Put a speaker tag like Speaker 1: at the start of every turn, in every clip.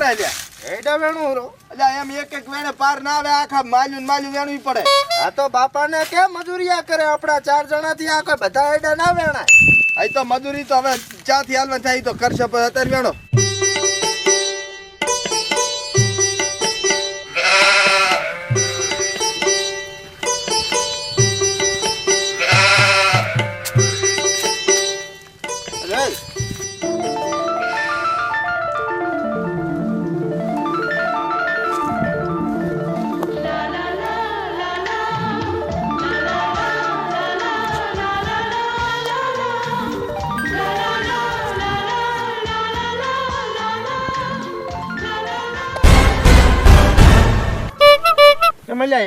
Speaker 1: કરે લ્યા
Speaker 2: એડા વેણું રો
Speaker 1: એટલે એમ એક વેણે પાર ના આવે આખા માલ્યું વેણવી પડે
Speaker 2: આ તો બાપાને કે મજૂરિયા કરે આપડા 4 જણાથી આ કોઈ બધા એડા ના વેણાય
Speaker 1: અહીં તો મજૂરી તો હવે ચાથી હાલવા થાય તો કરશે પણ અત્યારે વેણો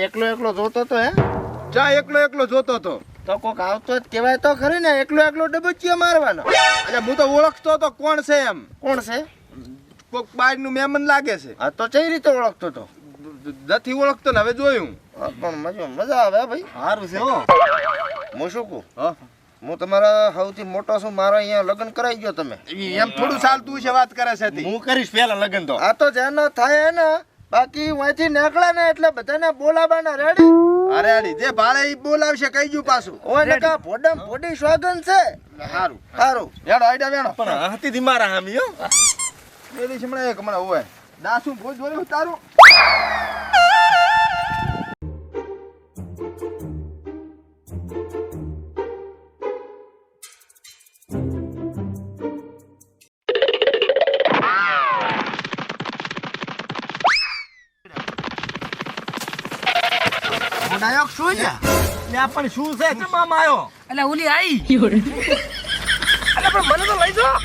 Speaker 2: એકલો જોતો તો હે
Speaker 1: જા એકલો જોતો તો
Speaker 2: કોક આવતો જ કહેવાય તો ખરી ને એકલો ડબુચિયો મારવાનો
Speaker 1: એટલે હું તો ઓળખતો તો કોણ છે એમ
Speaker 2: કોણ છે
Speaker 1: કોક બાર નું મહેમાન લાગે છે
Speaker 2: આ તો કઈ રીતે ઓળખતો તો
Speaker 1: નથી ઓળખતો ને હવે જોયું
Speaker 2: પણ મજા આવે ભાઈ
Speaker 1: સારું છે હો
Speaker 2: હું શું કહું
Speaker 1: હા
Speaker 2: હું તમારા સૌથી મોટો છું મારા અહીંયા લગ્ન કરાઈ ગયો તમે
Speaker 1: એમ થોડું ચાલતું છે વાત કરે છે
Speaker 3: હું કરીશ પેલા લગન તો
Speaker 2: આ તો જેનો થાય ને બાકી અહીંથી નીકળે ને એટલે બધાને બોલાવાના રેડી
Speaker 1: અરે અરે જે ભાડે ઈ બોલાવશે કઈ ગયું પાછું
Speaker 2: ઓય નકા ભોડમ ભોડી સ્વાગન છે
Speaker 1: સારું
Speaker 2: સારું
Speaker 1: હેડો આઈડા વેણો
Speaker 3: પણ હાથી થી મારા હામી હો
Speaker 1: મેલી હમણાં એક હમણાં હોય દાસુ ભોજ જોયું તારું
Speaker 2: ડાયોક શું છે
Speaker 3: લે પણ શું છે કે મામા આયો
Speaker 4: એટલે ઓલી આઈ
Speaker 3: અલે પણ મને તો લઈ જાઓ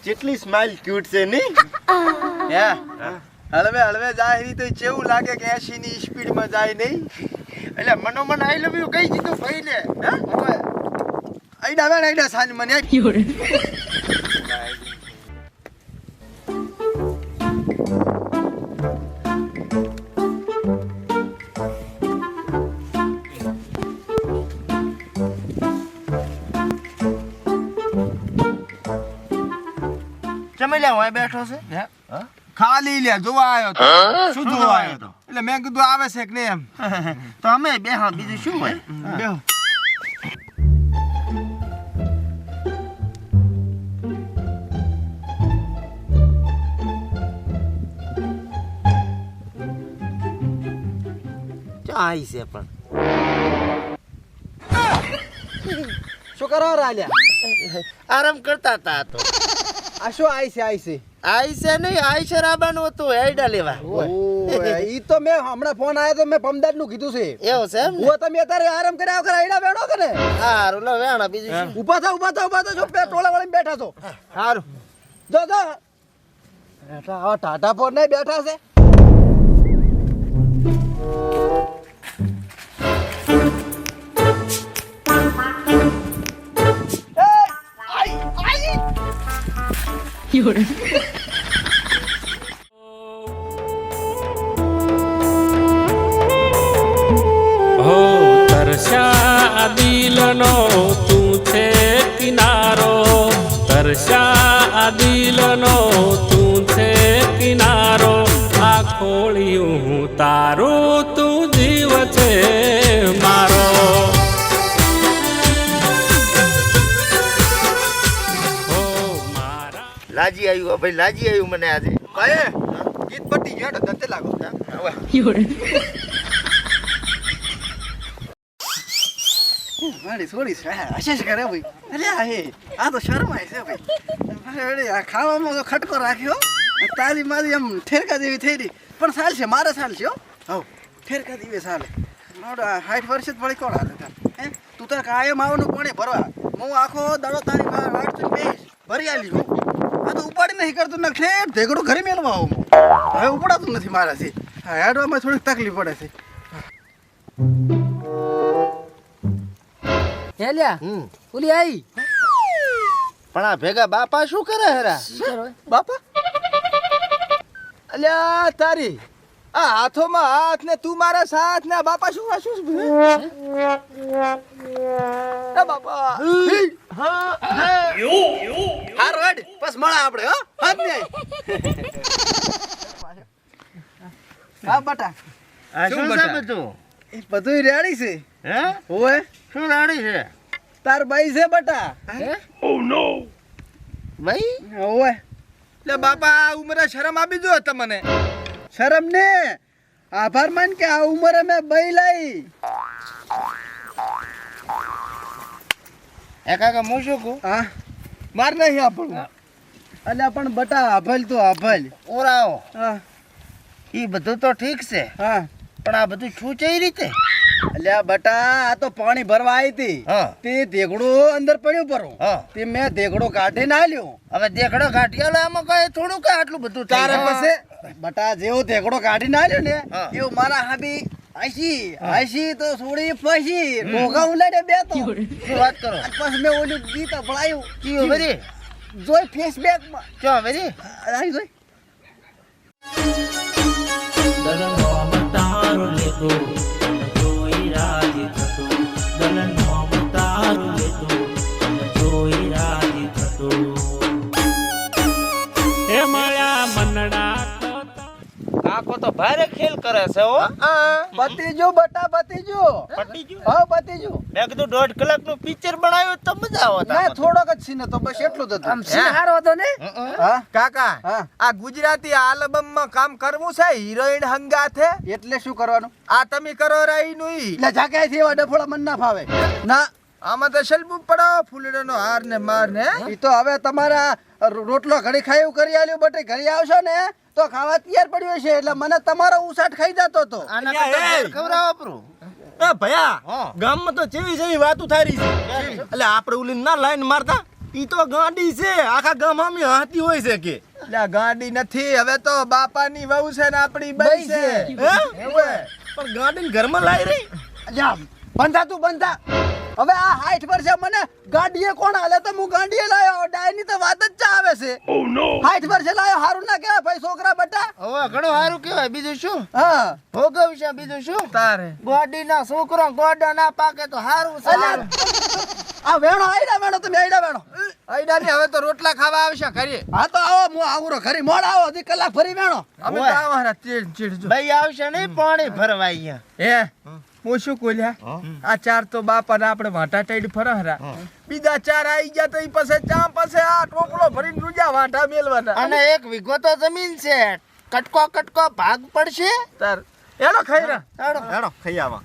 Speaker 2: જેટલી સ્માઈલ ક્યુટ છે ની
Speaker 1: હે હળવે જાય તો કેવું લાગે કે 80 ની સ્પીડ માં જાય નહીં
Speaker 2: એટલે મનોમન આઈ લવ યુ કહી દીધું ભાઈ ને
Speaker 1: હવે આઈડા વેણ આઈડા સાની મને
Speaker 2: ચમેલિયા હોય બેઠો છે
Speaker 1: ખાલી લે જોવા આવ્યો તો
Speaker 3: શું જોવા આવ્યો તો
Speaker 1: એટલે મેં કીધું આવે છે કે નહીં એમ
Speaker 2: તો અમે બે હા બીજું શું હોય
Speaker 1: બેહો
Speaker 2: આઈ છે પણ
Speaker 4: શું કરો રાલ્યા
Speaker 2: આરામ કરતા હતા તો
Speaker 4: આ શું આઈ છે
Speaker 2: આઈ છે નહીં આઈ છે રાબાનું હતું એડા લેવા
Speaker 4: ઈ તો મેં હમણાં ફોન આવ્યો તો મેં પમદાર નું કીધું છે
Speaker 2: એવું છે એમ
Speaker 4: હું તમે અત્યારે આરામ કર્યા વગર આઈડા બેઠો કે ને
Speaker 2: હારું લો વેણા બીજું શું
Speaker 4: ઉભા થા છો ટોળા વાળીને બેઠા છો સારું જો આવા ટાટા ફોન નહીં બેઠા છે
Speaker 5: હો તરસ્યા દિલનો તું છે કિનારો તરસ્યા દિલનો તું છે કિનારો આ ખોળિયું તારું તું જીવ છે મારો
Speaker 2: લાજી આવ્યું ભાઈ લાજી આવ્યું મને આજે
Speaker 1: કયે ગીત પટી ગયો દત્તે લાગો
Speaker 4: થોડી હશે કરે ભાઈ અરે આ તો શરમાય છે ભાઈ આ ખાવામાં તો ખટકો રાખ્યો તારી મારી એમ ઠેરકા જેવી થઈ રહી પણ ચાલશે મારે ચાલશે હો હવ ઠેરકા જેવી ચાલે મારો 60 વર્ષ જ પડી કોણ હાલે હે તું તાર કાયમ આવવાનું કોણે ભરવા હું આખો દાડો તારી વાટ બેસ ભરી આલી હું આ તો ઉપાડી નહીં કરતું ને ઠેર ઢેકડું ઘરે મેળવા આવું હવે ઉપડાતું નથી મારાથી હા હેડવામાં થોડીક તકલીફ પડે છે
Speaker 2: હેલ્યા ઓલી આઈ
Speaker 1: પણ આ ભેગા બાપા શું કરે હેરા બાપા અલ્યા તારી આ હાથોમાં હાથ ને તું મારા સાથ ને આ બાપા શું બાપા
Speaker 4: હાર હેડ બસ મળા આપણે હો હાથ ને હા બટા
Speaker 1: શું છે બધું
Speaker 4: એ બધું રેડી છે
Speaker 1: હે
Speaker 4: ઓએ
Speaker 1: શું રાડી છે
Speaker 4: તાર બાઈ છે બટા
Speaker 1: ભાઈ
Speaker 4: ઓએ
Speaker 1: લે બાપા આ ઉંમરે શરમ આપી દો તમને
Speaker 4: શરમ ને આભાર માન કે આ ઉંમરે મેં બઈ લાઈ
Speaker 1: એ કાકા હું શું કહું
Speaker 4: હા
Speaker 1: માર નહીં આપણું
Speaker 4: અલ્યા પણ બટા આભલ તો આભલ
Speaker 1: ઓરાઓ
Speaker 4: હા
Speaker 1: ઈ બધું તો ઠીક છે
Speaker 4: હા
Speaker 1: પણ આ બધું શું છે એ રીતે
Speaker 4: અલ્યા બટા આ તો પાણી ભરવા આવી હતી
Speaker 1: હા
Speaker 4: તે દેગડું અંદર પડ્યું પરું
Speaker 1: હા
Speaker 4: તે મેં દેગડો કાઢીને આલ્યો
Speaker 1: હવે દેખડો ઘાટિયાલો આમાં કઈ થોડું કે આટલું બધું
Speaker 4: તારે પછી બટા જેવો દેગડો કાઢીને આલ્યો ને
Speaker 1: હા.
Speaker 4: એવું મારા હાબી આશી તો છોડી ફસી ડોગા ઉલાડે બે તો
Speaker 1: શું વાત કરો
Speaker 4: પછી મેં ઓલું ગીત અપડાયું
Speaker 1: કીઓ વેરી
Speaker 4: જોઈ ફેસબેક માં
Speaker 1: ચો વેરી
Speaker 4: આવી જોઈ
Speaker 5: હે મળ્યા મનડા
Speaker 3: કાકો તો ભારે ખેલ કરે છે હો
Speaker 4: બતીજો બટા બતીજો
Speaker 3: પટી ગયું
Speaker 4: હા બતીજો
Speaker 3: મેં કીધું 1.5 કલાકનું પિક્ચર બનાવ્યું તો મજા આવત
Speaker 4: ના થોડોક જ સીને તો બસ એટલું જ હતું
Speaker 2: હારો હતો ને
Speaker 4: હા
Speaker 1: કાકા
Speaker 4: હા
Speaker 1: આ ગુજરાતી આલ્બમમાં કામ કરવું છે હિરોઈન હંગાથે
Speaker 4: એટલે શું કરવાનું
Speaker 1: આ તમે કરો રાઈ નું ઈ
Speaker 4: એટલે જાકે થી એવા ડફોડા મન ના ફાવે ના
Speaker 1: આમાં તો શલબુ પડો ફૂલડાનો હાર ને માર ને
Speaker 4: ઈ તો હવે તમારા રોટલો ઘડી ખાઈ એવું કરી આલ્યું બટે ઘરે આવશો ને તો ખાવા તૈયાર પડ્યો છે એટલે મને તમારો ઉસાટ ખાઈ જતો તો
Speaker 1: આના
Speaker 3: અલ્યા,
Speaker 1: કરતા
Speaker 3: એ!
Speaker 1: ઘર ખવડાવો પરું
Speaker 3: એ ભયા
Speaker 1: હા.
Speaker 3: ગામમાં તો જેવી જેવી વાતો થઈ રહી છે એટલે આપણે ઓલી ના લાઈન મારતા ઈ તો ગાંડી છે આખા ગામ આમી હાથી હોય છે કે
Speaker 1: એટલે ગાડી નથી હવે તો બાપાની વહુ છે ને આપણી બઈ છે
Speaker 3: હે?
Speaker 1: હવે
Speaker 3: પણ ગાંડીને ઘરમાં લાવી રહી
Speaker 4: અલ્યા બંધા તું બંધા હવે આ 60 વર્ષે મને ગાડીએ કોણ હાલે તો હું ગાડીએ લાયો ડાયની તો વાત જ ચા આવે છે 60 વર્ષે લાયો હારું ના કહેવાય ભાઈ છોકરા બટા
Speaker 1: હવે ઘણું સારું કહેવાય બીજું શું
Speaker 4: હા
Speaker 1: ભોગવશે બીજું શું
Speaker 2: તારે
Speaker 1: ગોડીના છોકરો ગોડા ના પાકે તો સારું છે
Speaker 4: આ વેણો આઈડા વેણો તમે આઈડા વેણો
Speaker 1: આઈડાની હવે તો રોટલા ખાવા આવશે ઘરે
Speaker 4: હા તો આવો હું આવરો ઘરે મોડ આવો હજી કલાક ફરી વેણો
Speaker 1: અમે તો આવવાના ચીડ ભાઈ આવશે નહીં પાણી ભરવા અહીંયા હે હું શું કોલ્યા આ ચાર તો બાપા ને આપણે વાંટા ટાઈડ ફરહરા બીજા ચાર આવી ગયા તો ઈ પાસે ચા પાસે આ ટોપલો ભરીને રૂજા વાંટા મેલવાના અને એક વીઘો તો જમીન છે કટકો કટકો ભાગ પડશે તાર એનો ખાઈ રહ્યા
Speaker 3: હેડો હેડો ખાઈ આવા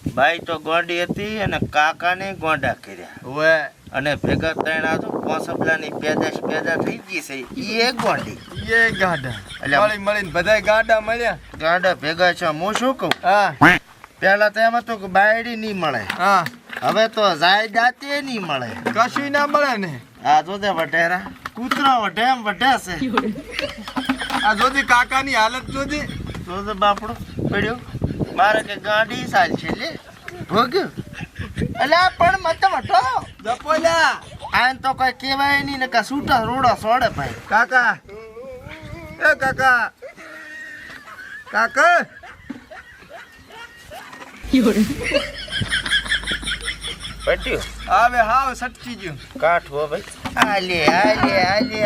Speaker 6: ભાઈ તો ગોંડી હતી અને કાકાને ગોંડા કર્યા
Speaker 1: ઓએ
Speaker 6: અને ભેગા ત્રણ આ તો પોસબલાની પેદાશ પેદા થઈ ગઈ છે ઈ એક ગોંડી
Speaker 1: એ ગાડા
Speaker 6: અલ્યા.
Speaker 1: મળી મળીને બધાય ગાડા મળ્યા
Speaker 6: ગાંડા ભેગા છે હું શું કહું
Speaker 1: હા
Speaker 6: પેલા તો એમ હતું કે બાયડી નહીં મળે
Speaker 1: હા
Speaker 6: હવે તો જાય દાતે નહીં મળે
Speaker 1: કશું ના મળે ને
Speaker 6: આ તો તે વઢેરા કૂતરો વઢે એમ વઢે છે
Speaker 1: આ જોજી કાકાની હાલત જોજી
Speaker 6: તો તો બાપડો પડ્યો મારે કે ગાડી સાલ છે લે ભોગ્યું અલ્યા પણ મત વઢો
Speaker 1: જપોલ્યા
Speaker 6: આન તો કોઈ કહેવાય નહીં ને કે સૂટા રોડો સોડે ભાઈ
Speaker 1: કાકા એ કાકા કાકા
Speaker 6: પટ્યો
Speaker 1: હવે હાવ સટકી ગયું
Speaker 6: કાઠવો ભાઈ આલે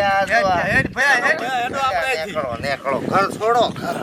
Speaker 6: આ તો
Speaker 1: હેડ ભયા હેડ
Speaker 3: હેડો આપણે અહીંથી.
Speaker 6: નેકળો ઘર છોડો ઘર